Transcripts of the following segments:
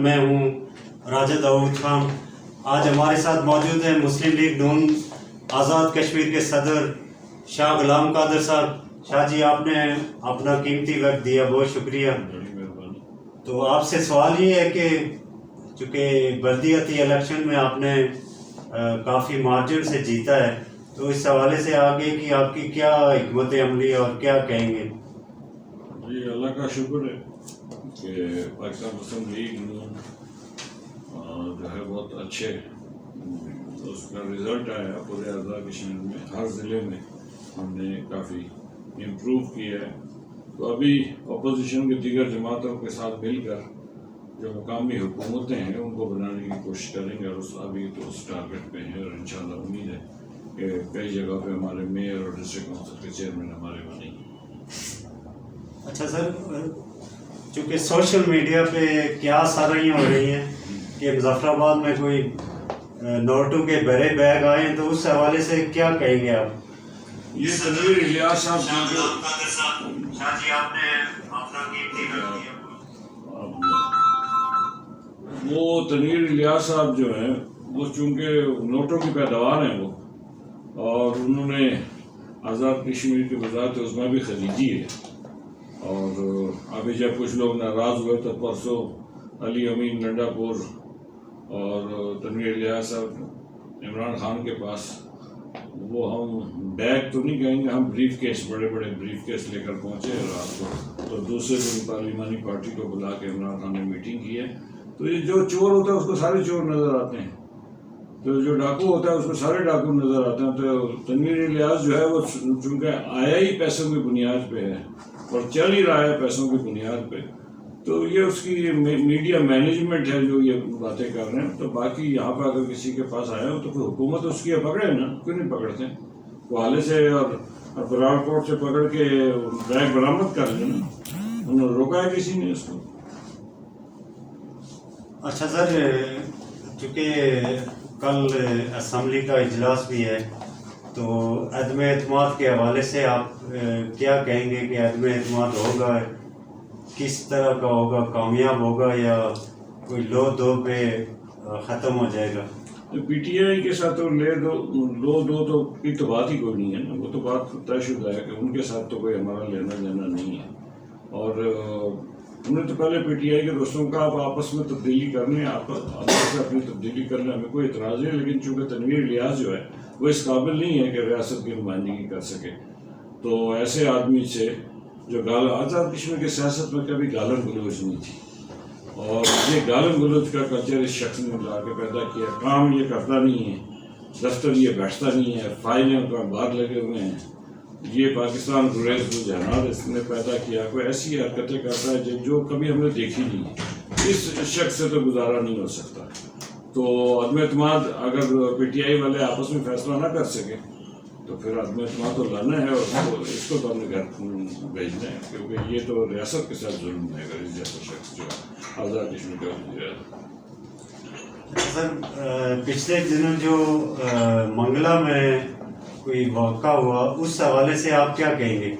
میں ہوں راجہ داؤد خان. آج ہمارے ساتھ موجود ہیں مسلم لیگ نون آزاد کشمیر کے صدر شاہ غلام قادر صاحب. شاہ جی آپ نے اپنا قیمتی وقت دیا، بہت شکریہ. تو آپ سے سوال یہ ہے کہ چونکہ بلدیاتی الیکشن میں آپ نے کافی مارجن سے جیتا ہے، تو اس حوالے سے آگے کی آپ کی کیا حکمت عملی اور کیا کہیں گے؟ جی اللہ کا شکر ہے کہ پاکستان مسلم لیگ نون جو ہے بہت اچھے اس کا رزلٹ آیا پورے آزاد کشمیر میں. ہر ضلع میں ہم نے کافی امپروو کیا ہے. تو ابھی اپوزیشن کے دیگر جماعتوں کے ساتھ مل کر جو مقامی حکومتیں ہیں ان کو بنانے کی کوشش کریں گے، اور ابھی تو اس ٹارگیٹ پہ ہیں، اور انشاءاللہ امید ہے کہ کئی جگہ پہ ہمارے میئر اور ڈسٹرکٹ کونسل کے چیئرمین ہمارے بنیں گے. اچھا سر، چونکہ سوشل میڈیا پہ کیا سرائیاں ہو رہی ہیں کہ مظفر آباد میں کوئی نوٹوں کے بڑے بیگ آئے ہیں، تو اس حوالے سے کیا کہیں گے آپ؟ یہ تنویر الیاس صاحب وہ تنویر الیاس صاحب جو ہیں وہ چونکہ نوٹوں کی پیداوار ہیں وہ، اور انہوں نے آزاد کشمیر کی وزارت عظمیٰ بھی خریدی ہے. اور ابھی جب کچھ لوگ ناراض ہوئے تو پرسوں علی امین ننڈا پور اور تنویر الیاس صاحب عمران خان کے پاس، وہ ہم بیگ تو نہیں کہیں گے، ہم بریف کیس، بڑے بڑے بریف کیس لے کر پہنچے رات کو. تو دوسرے دن پارلیمانی پارٹی کو بلا کے عمران خان نے میٹنگ کی ہے. تو یہ جو چور ہوتا ہے اس کو سارے چور نظر آتے ہیں، تو جو ڈاکو ہوتا ہے اس کو سارے ڈاکو نظر آتے ہیں. تو تنویر الیاس جو ہے وہ چونکہ آیا ہی پیسوں کی بنیاد پہ ہے اور چل ہی رہا ہے پیسوں کی بنیاد پہ، تو یہ اس کی میڈیا مینجمنٹ ہے جو یہ باتیں کر رہے ہیں. تو باقی یہاں پہ اگر کسی کے پاس آیا ہو تو کوئی حکومت اس کی پکڑے نا، کیوں نہیں پکڑتے؟ کوالے سے اور برار کوٹ سے پکڑ کے بیگ برآمد کر لیں نا، انہوں نے روکا ہے کسی نے اس کو. اچھا سر، چونکہ کل اسمبلی کا اجلاس بھی ہے، تو عدم اعتماد کے حوالے سے آپ کیا کہیں گے کہ عدم اعتماد ہوگا، کس طرح کا ہوگا؟ کامیاب ہوگا یا کوئی لو دو پہ ختم ہو جائے گا؟ پی ٹی آئی کے ساتھ تو لو دو تو کی تو بات ہی کوئی نہیں ہے نا، وہ تو بات طے شدہ ہے کہ ان کے ساتھ تو کوئی ہمارا لینا دینا نہیں ہے. اور ہم نے تو پہلے پی ٹی آئی کے دوستوں کا آپ آپس میں تبدیلی کرنے، سے اپنی تبدیلی کرنے ہمیں کوئی اعتراض نہیں، لیکن چونکہ تنویر الیاس جو ہے وہ اس قابل نہیں ہے کہ ریاست کی نمائندگی کر سکے. تو ایسے آدمی سے جو آزاد کشمیر کی سیاست میں کبھی گالن گلوچ نہیں تھی، اور یہ گالن گلوچ کا کلچر اس شخص نے لا کے پیدا کیا. کام یہ کرتا نہیں ہے، دفتر یہ بیٹھتا نہیں ہے، فائلیں کا باہر لگے ہوئے ہیں. یہ پاکستان گریز رجحانات اس نے پیدا کیا، کوئی ایسی حرکتیں کرتا ہے جو کبھی ہم نے دیکھی نہیں ہے. اس شخص سے تو گزارا نہیں ہو سکتا. تو عدم اعتماد اگر پی ٹی آئی والے آپس میں فیصلہ نہ کر سکے تو پھر عدم اعتماد تو لانا ہے، اور اس کو تو ہم نے گھر بھیجنا ہے، کیونکہ یہ تو ریاست کے ساتھ ظلم ہے اگر اس جیسا شخص جو ہے آزاد کشمیر کا وزیر اعظم. سر، پچھلے دنوں جو منگلا میں کوئی واقعہ ہوا، اس حوالے سے آپ کیا کہیں گے؟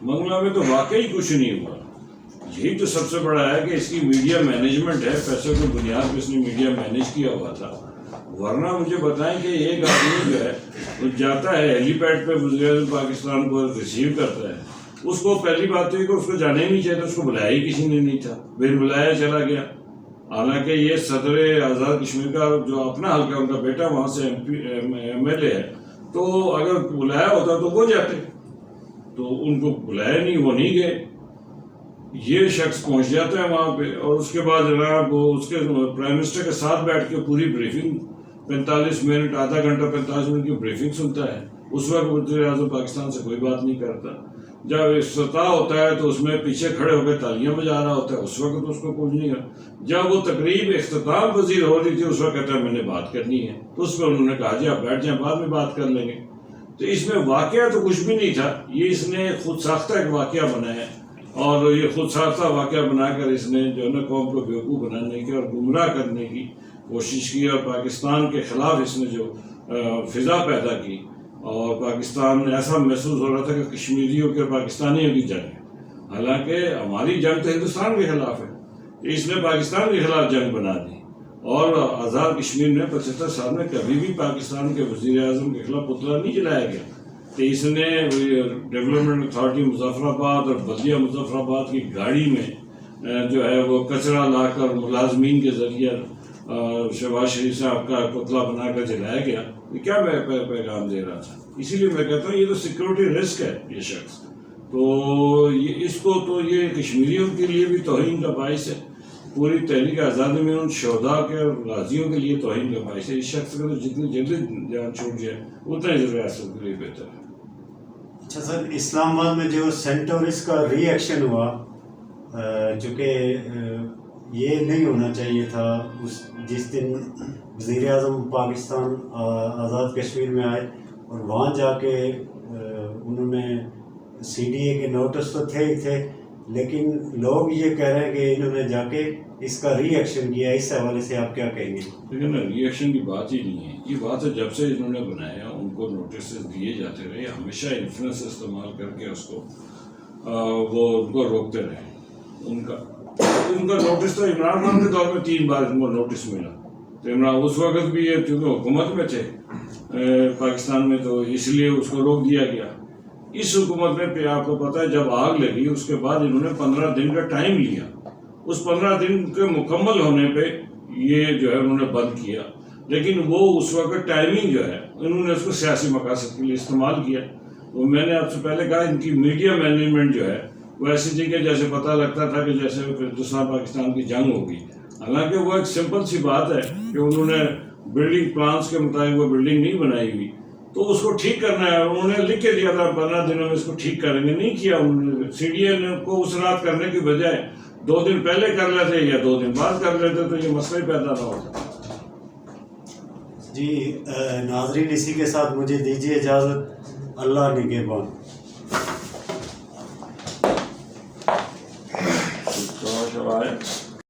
منگلا میں تو واقعی کچھ نہیں ہوا. یہی تو سب سے بڑا ہے کہ اس کی میڈیا مینجمنٹ ہے، پیسوں کی بنیاد پہ اس نے میڈیا مینیج کیا ہوا تھا. ورنہ مجھے بتائیں کہ ایک آدمی جو ہے وہ جاتا ہے ہیلی پیڈ پہ وزیر اعظم پاکستان کو ریسیو کرتا ہے، اس کو پہلی بات تو یہ کہ اس کو جانا ہی نہیں چاہیے، اس کو بلایا ہی کسی نے نہیں تھا، پھر بلایا چلا گیا. حالانکہ یہ صدر آزاد کشمیر کا جو اپنا حلقہ، ان کا بیٹا وہاں سے ایم ایل اے ہے، تو اگر بلایا ہوتا تو وہ جاتے. تو ان کو بلایا نہیں، وہ نہیں گئے. یہ شخص پہنچ جاتا ہے وہاں پہ، اور اس کے بعد جناب وہ اس کے پرائم منسٹر کے ساتھ بیٹھ کے پوری بریفنگ 45 منٹ، آدھا گھنٹہ 45 منٹ کی بریفنگ سنتا ہے. اس وقت وزیر اعظم پاکستان سے کوئی بات نہیں کرتا. جب افتتاح ہوتا ہے تو اس میں پیچھے کھڑے ہو کے تالیاں بجا رہا ہوتا ہے، اس وقت اس کو کچھ نہیں ہے. جب وہ تقریب اختتام پذیر ہو رہی تھی اس وقت کہتا ہے میں نے بات کرنی ہے، تو اس میں انہوں نے کہا جی آپ بیٹھ جائیں، بعد میں بات کر لیں گے. تو اس میں واقعہ تو کچھ بھی نہیں تھا، یہ اس نے خود ساختہ ایک واقعہ بنایا ہے، اور یہ خود ساختہ واقعہ بنا کر اس نے جو ہے نا قوم کو بیوقوف بنانے کی اور گمراہ کرنے کی کوشش کی، اور پاکستان کے خلاف اس نے جو فضا پیدا کی، اور پاکستان ایسا محسوس ہو رہا تھا کہ کشمیریوں کے اور پاکستانیوں کی جنگ ہے. حالانکہ ہماری جنگ تو ہندوستان کے خلاف ہے. اس نے پاکستان کے خلاف جنگ بنا دی، اور آزاد کشمیر میں 75 سال میں کبھی بھی پاکستان کے وزیر اعظم کے خلاف پتلا نہیں جلایا گیا. تو اس نے ڈیولپمنٹ اتھارٹی مظفر آباد اور بلدیہ مظفر آباد کی گاڑی میں جو ہے وہ کچرا لا کر ملازمین کے ذریعے شہباز شریف صاحب کا پتلا بنا کر جلایا گیا. یہ کیا پیغام دے رہا تھا؟ اسی لیے میں کہتا ہوں یہ تو سیکورٹی رسک ہے یہ شخص. تو اس کو تو یہ کشمیریوں کے لیے بھی توہین کا باعث ہے، پوری تحریک آزادی میں ان شہداء کے اور غازیوں کے لیے توہین کا باعث ہے. اس شخص کا تو جتنی جلدی جان چھوٹ جائے اتنا ہی ریاست کے لیے بہتر ہے. اچھا سر، اسلام آباد میں جو سینٹورس کا ری ایکشن ہوا، چونکہ یہ نہیں ہونا چاہیے تھا، جس دن وزیر اعظم پاکستان آزاد کشمیر میں آئے اور وہاں جا کے انہوں نے سی ڈی اے کے نوٹس تو تھے ہی تھے، لیکن لوگ یہ کہہ رہے ہیں کہ انہوں نے جا کے اس کا ری ایکشن کیا. اس حوالے سے آپ کیا کہیں گے؟ لیکن ری ایکشن کی بات ہی نہیں ہے. یہ بات ہے جب سے انہوں نے بنایا ان کو نوٹسز دیے جاتے رہے، ہمیشہ انفلوئنس استعمال کر کے اس کو وہ ان کو روکتے رہے. ان کا نوٹس تو عمران خان کے دور میں 3 بار ان کو نوٹس ملا. تو عمران اس وقت بھی یہ چونکہ حکومت میں تھے پاکستان میں، تو اس لیے اس کو روک دیا گیا. اس حکومت میں پھر آپ کو پتہ ہے جب آگ لگی اس کے بعد انہوں نے 15 دن کا ٹائم لیا. اس 15 دن کے مکمل ہونے پہ یہ جو ہے انہوں نے بند کیا. لیکن وہ اس وقت ٹائمنگ جو ہے انہوں نے اس کو سیاسی مقاصد کے لیے استعمال کیا. وہ میں نے آپ سے پہلے کہا ان کی میڈیا مینجمنٹ جو ہے وہ ایسی تھی کہ جیسے پتہ لگتا تھا کہ جیسے ہندوستان پاکستان کی جنگ ہوگی. حالانکہ وہ ایک سمپل سی بات ہے کہ انہوں نے بلڈنگ پلانس کے مطابق وہ بلڈنگ نہیں بنائی ہوئی، تو اس کو ٹھیک کرنا ہے. انہوں نے لکھ کے دیا تھا 15 دنوں میں اس کو ٹھیک کریں گے، نہیں کیا انہوں نے. سی ڈی اے کو اس رات کرنے کی بجائے 2 دن پہلے کر لیتے یا 2 دن بعد کر لیتے تو یہ مسئلہ ہی پیدا نہ ہوتا. جی ناظرین، اسی کے ساتھ مجھے دیجیے اجازت. اللہ نگہبان. تو